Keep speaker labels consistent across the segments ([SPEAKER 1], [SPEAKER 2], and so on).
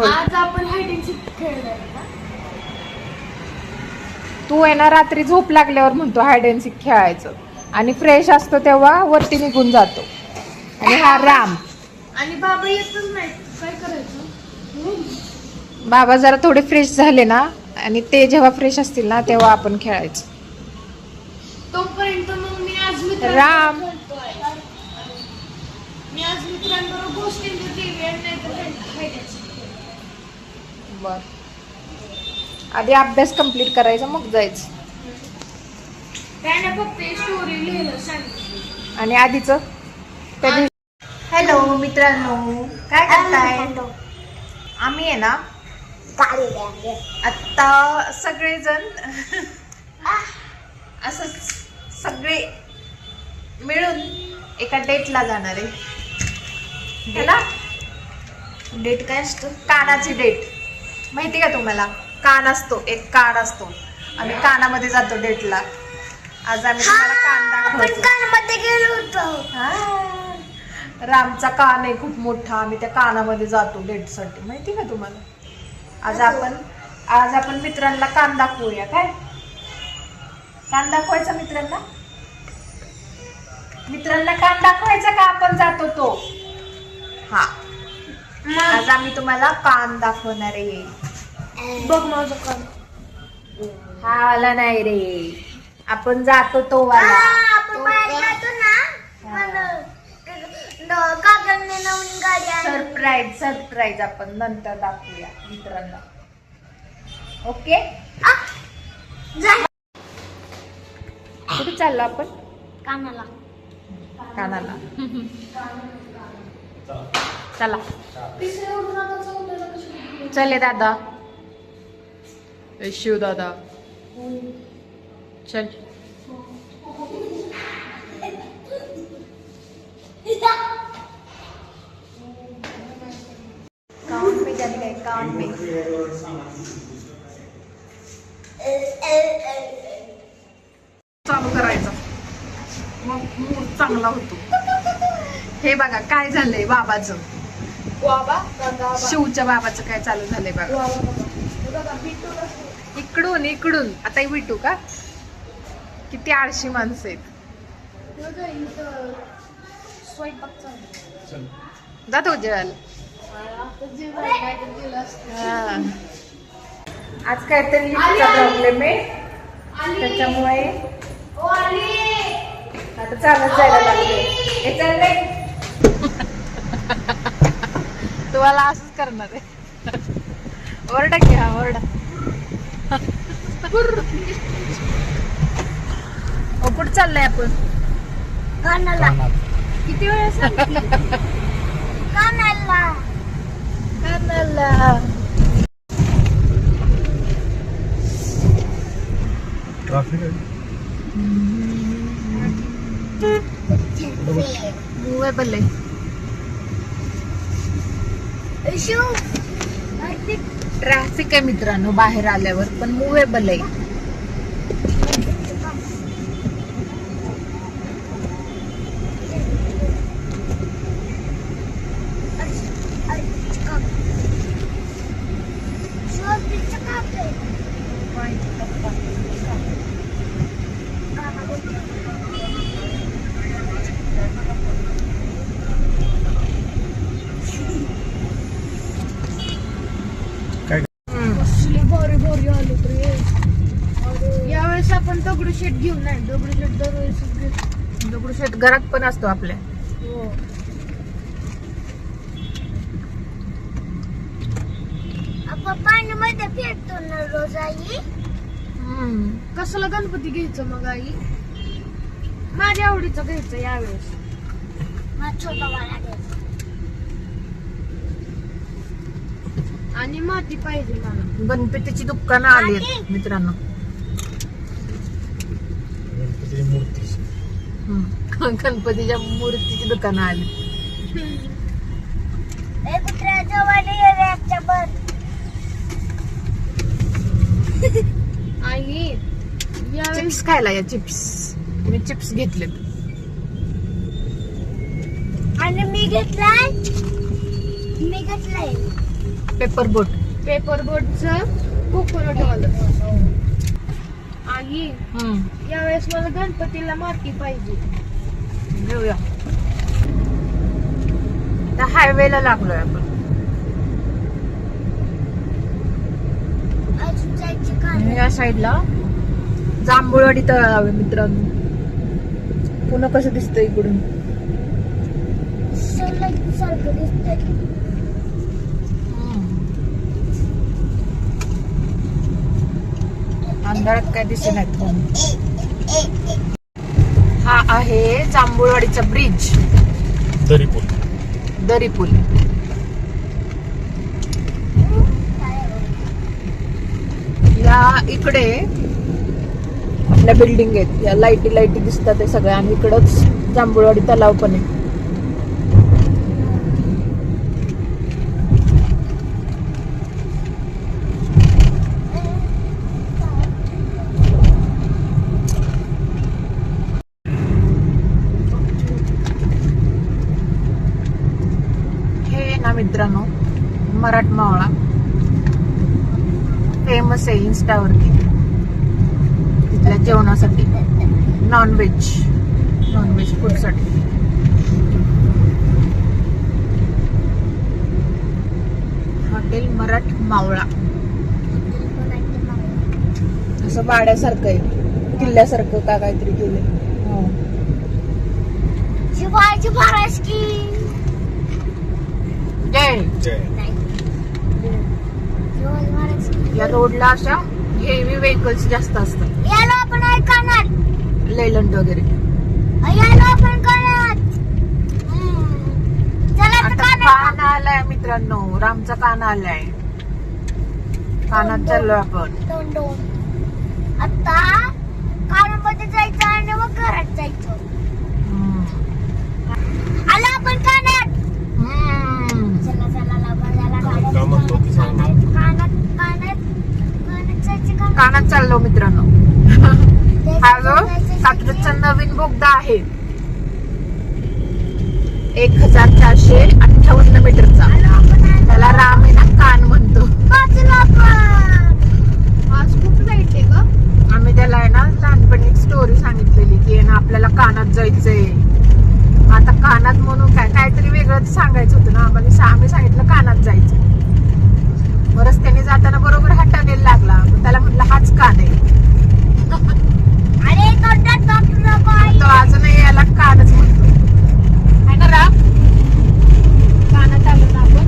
[SPEAKER 1] आज आपण hide and sick खेळणार ना.
[SPEAKER 2] तू आहे ना रात्री झोप लागल्यावर म्हणतो हाईड अँड सीक खेळायचं आणि फ्रेश असतो तेव्हा वरती निघून जातो. आणि हा राम
[SPEAKER 1] आणि बाबा येतच नाही, काय करायचं.
[SPEAKER 2] बाबा जरा थोडे फ्रेश झाले ना आणि ते जेव्हा फ्रेश असतील ना तेव्हा आपण खेळायचं.
[SPEAKER 1] तोपर्यंत मग मी आज
[SPEAKER 2] राम.
[SPEAKER 1] मित्रांबरोबर गोष्टींचं टीव्ही आणि नाही तर हाईड अँड सीक.
[SPEAKER 2] बर आधी अभ्यास कंप्लीट करायचा मग जायचं.
[SPEAKER 1] त्याने फक्त स्टोरी लिहायला सांगितली.
[SPEAKER 2] आणि आधीच त्या दिवशी. हॅलो मित्रांनो, काय करताय? आम्ही आहे ना आता सगळेजण असं सगळे मिळून एका डेटला जाणार आहे. त्याला डेट काय असतं? कानाची डेट माहिती का तुम्हाला? कान असतो, एक कान असतो. आम्ही कानामध्ये जातो डेटला. आज आम्ही तुम्हाला कान दाखवतो.
[SPEAKER 1] कानामध्ये गेलो होतो.
[SPEAKER 2] रामचा कान आहे खूप मोठा. आम्ही त्या कानामध्ये जातो डेटसाठी. माहिती का तुम्हाला? आज आपण मित्रांना कान दाखवूया. काय कान दाखवायचा मित्रांना? मित्रांना कान दाखवायचा का आपण जातो तो? हा, आज आम्ही तुम्हाला कान दाखवणार आहे.
[SPEAKER 1] बघ माझं कान.
[SPEAKER 2] हा वाला नाही रे, आपण जातो तो वाला. सरप्राईज आपण नंतर दाखवूया मित्रांना. ओके, कुठे चाललो आपण?
[SPEAKER 1] कानाला.
[SPEAKER 2] कानाला. चला चले दादा. शिव दादा चल. कान में जाने का है, कान में. चालू करायचा मग मूड चांगला होतो. हे बघा काय झालंय बाबाचं. शिवच्या बाबाचं काय चालू झालंय बघा. इकडून इकडून आता विटू का? किती आळशी माणसं आहेत. जातो जेवायला. आज काहीतरी लिफ्टचा प्रॉब्लेम आहे त्याच्यामुळे आता चालत जायला लागले. हे चाललंय तुम्हाला असंच करणार आहे. ओरडा की हा ओरडा. कुठं चाललंय आपण?
[SPEAKER 1] कानाला. किती वेळा सांगितलं? कानाला.
[SPEAKER 2] कानाला.
[SPEAKER 3] ट्रॅफिक आहे.
[SPEAKER 2] मूवेबल आहे. ट्रॅफिक आहे मित्रांनो बाहेर आल्यावर, पण मूवेबल आहे.
[SPEAKER 1] यावेळेस आपण दगडूशेठ घेऊन नाही. दगडूशेठ दरवेळेस
[SPEAKER 2] दगडूशेठ घरात पण असतो आपल्या.
[SPEAKER 1] आपण पाण्यामध्ये फिरतो ना रोज आई. कसला गणपती घ्यायचं मग आई? माझ्या आवडीचं घ्यायचं यावेळेस. छोटा वाला घ्यायचा आणि माती पाहिजे मला.
[SPEAKER 2] गणपतीची दुकानं आली आहेत मित्रांनो. गणपतीच्या मूर्तीची दुकानं आली.
[SPEAKER 1] आई
[SPEAKER 2] चिप्स खायला या. चिप्स मी चिप्स घेतलेत.
[SPEAKER 1] आणि मी घेतलाय
[SPEAKER 2] पेपर बोट.
[SPEAKER 1] पेपर बोटचं कोकोनट वालं. आई यावेळेस मला गणपतीला माती पाहिजे.
[SPEAKER 2] घेऊया. त्या हायवेला लागलोय आपण. या साईडला जांभूळवाडी तळाव आहे मित्रांनो. पुन्हा कसं दिसतंय इकडून.
[SPEAKER 1] सारखं दिसतंय.
[SPEAKER 2] अंधारात काय दिसत नाही. हा आहे जांभूळवाडीचा ब्रिज. दरी पूल. या इकडे आपल्या बिल्डिंग आहेत. या लाईटी दिसतात ते सगळ्या. आणि इकडंच जांभूळवाडी तलाव पण आहे. हे ना मित्रांनो मराठमावळा फेमस आहे इन्स्टावरती तिथल्या जेवणासाठी. नॉनव्हेज फूड साठी. हॉटेल मराठमावळा. असं वाड्यासारखं आहे. किल्ल्यासारखं का काहीतरी केलंय.
[SPEAKER 1] शिवाजी महाराज की
[SPEAKER 2] जय.
[SPEAKER 1] शिवाजी महाराज की.
[SPEAKER 2] या रोडला अशा हेवी व्हेकल्स जास्त असतात.
[SPEAKER 1] याला आपण ऐकणार.
[SPEAKER 2] लेलंड वगैरे.
[SPEAKER 1] याला आपण करणार. चला
[SPEAKER 2] आता कान आलाय मित्रांनो. रामचा कान आलाय. कानात चाललोय आपण.
[SPEAKER 1] आता कानामध्ये जायचं आणि मग घरात जायचं. आला आपण कानात. चला
[SPEAKER 2] कानात चाललो मित्रांनो. हा जो कात्रजचा नवीन बोगदा आहे 1458 मीटरचा. त्याला राम आहे ना कान म्हणतो.
[SPEAKER 1] आज खूप लाईट आहे ग.
[SPEAKER 2] आम्ही त्याला आहे ना लहानपणी एक स्टोरी सांगितलेली की ना आपल्याला कानात जायचंय. आता कानात म्हणून काहीतरी वेगळंच सांगायचं होतं ना. आम्ही सांगितलं कानात जायचं. रस्त्याने जाताना बरोबर हा टनेल लागला. त्याला म्हटलं हाच कान आहे. तो अजूनही याला कानच म्हणतो है ना राम. कानात आलो ना आपण.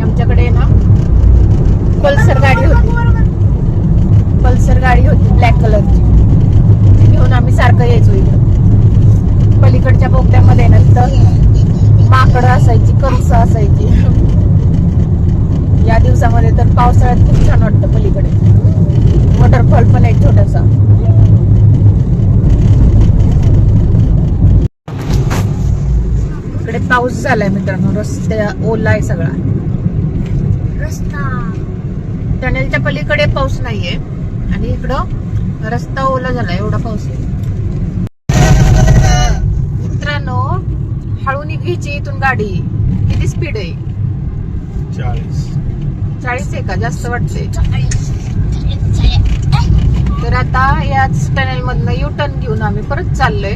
[SPEAKER 2] आमच्याकडे ना पल्सर गाडी होती ब्लॅक कलरची. घेऊन आम्ही सारखं यायचो इकडं. पलीकडच्या बोगद्यामध्ये ना तिथं माकडं असायची, कंस असायची. या दिवसामध्ये तर पावसाळ्यात खूप छान वाटतं. पलीकडे वॉटरफॉल पण एक छोटासा. इकडे पाऊस झालाय मित्रांनो. रस्ते ओला आहे सगळा.
[SPEAKER 1] रस्ता
[SPEAKER 2] टनेलच्या पलीकडे पाऊस नाहीये आणि इकडं रस्ता ओला झाला. एवढा पाऊस आहे मित्रांनो. हळू निघायची इथून गाडी. किती स्पीड आहे. 40 आहे का. जास्त वाटते. तर आता याच टनेल मधनं यू टर्न घेऊन आम्ही परत चाललोय.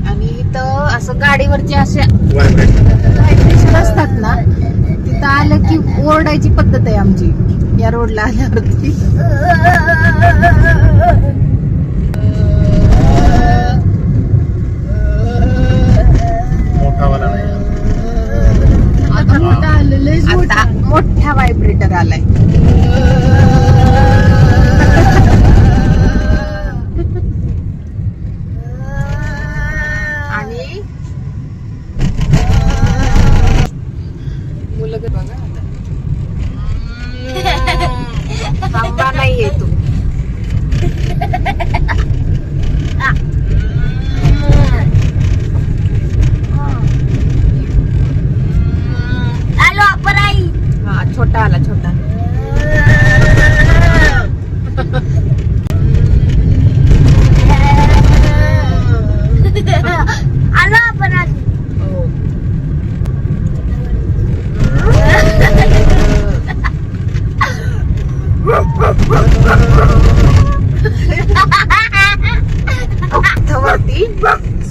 [SPEAKER 2] आणि इथं असं गाडीवरचे असे व्हायब्रेशन असतात ना. तिथं आलं की ओरडायची पद्धत आहे आमची. या रोडला आल्यावरती. आता मोठा व्हायब्रेटर आलाय.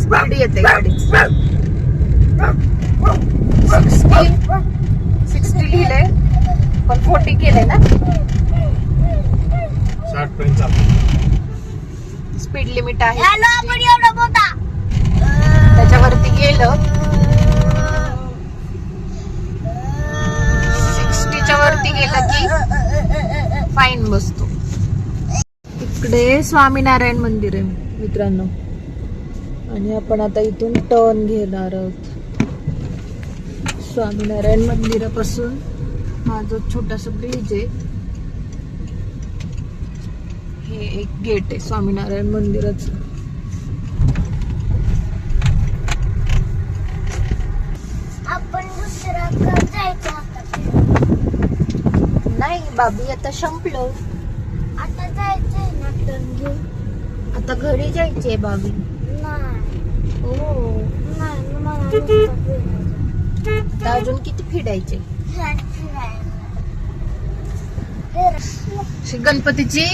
[SPEAKER 2] स्पीड येते गाडीची. 60 लिहिलंय पण 40 केलंय ना.
[SPEAKER 3] 60 पर्यंत चालतो.
[SPEAKER 2] स्पीड लिमिट आहे.
[SPEAKER 1] हॅलो आपण एवढा मोठा
[SPEAKER 2] त्याच्यावरती गेलं 60च्या वरती गेलं की फाईन बसतो. इकडे स्वामीनारायण मंदिर आहे मित्रांनो आणि आपण आता इथून टर्न घेणार आहोत. स्वामीनारायण मंदिरापासून हा जो छोटासा ब्रिज आहे हे एक गेट आहे स्वामीनारायण मंदिराचं.
[SPEAKER 1] आपण दुसऱ्याकडे जायचं आता.
[SPEAKER 2] नाही बाबी आता संपलं.
[SPEAKER 1] आता जायचंय ना टर्न घेऊन.
[SPEAKER 2] आता घरी जायचंय बाबी.
[SPEAKER 1] नाही
[SPEAKER 2] हो
[SPEAKER 1] नाही मला नुसतं फिरायचं.
[SPEAKER 2] आता अजून किती फिरायचे. अशी गणपतीची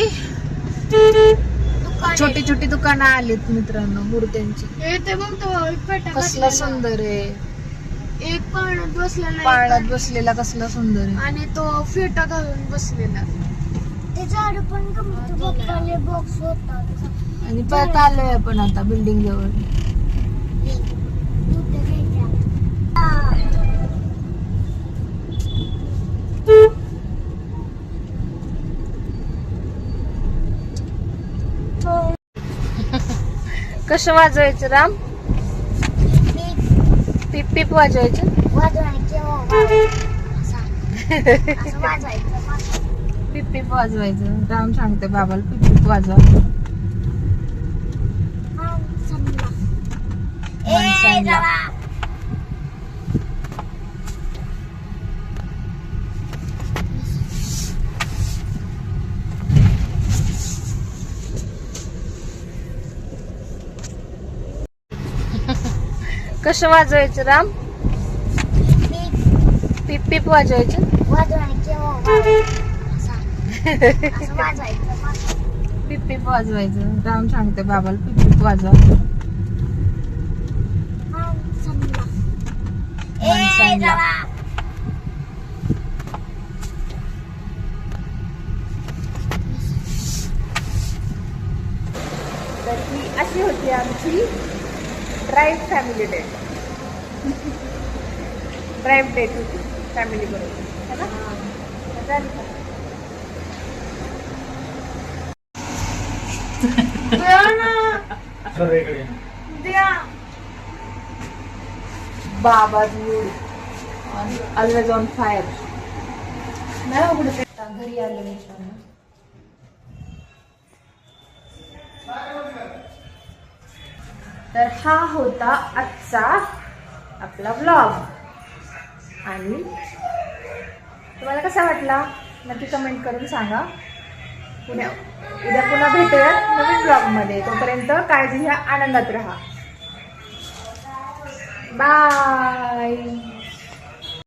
[SPEAKER 2] छोटी छोटी दुकानं आलीत मित्रांनो मूर्त्यांची.
[SPEAKER 1] ते बघ तो एक पेटा
[SPEAKER 2] कसला सुंदर आहे.
[SPEAKER 1] एक पाण्यात बसलेला
[SPEAKER 2] पाळण्यात बसलेला कसला सुंदर आहे.
[SPEAKER 1] आणि तो फेटा घालून बसलेला. ते झाड पण पप्पाले बॉक्स होता.
[SPEAKER 2] आणि परत आलोय आपण आता बिल्डिंग जवळ. कसं वाजवायचं राम. पिप पिप वाजवायचं. पिप पिप वाजवायचं. राम सांगते बाबाला पिप पिप वाजवा. माणसांना. कसं वाजवायचं राम. पिप पिप वाजवायचं. पिप पिप वाजवायचं. राम सांगते बाबाला पिप पिप वाजवा. माणसांना. तर ही अशी होती आमची drive family date. Drive date होती फॅमिली बरोबर है ना. झाली का? बाबा ऑलवेज ऑन फायर. नाही उघडत घरी आलं मित्रांनो. तर हा होता आजचा आपला व्लॉग आणि तुम्हाला कसा वाटला नक्की कमेंट करून सांगा. उद्या पुन्हा भेटूया नवीन ब्लॉगमध्ये. तोपर्यंत काळजी घ्या, आनंदात राहा. बाय.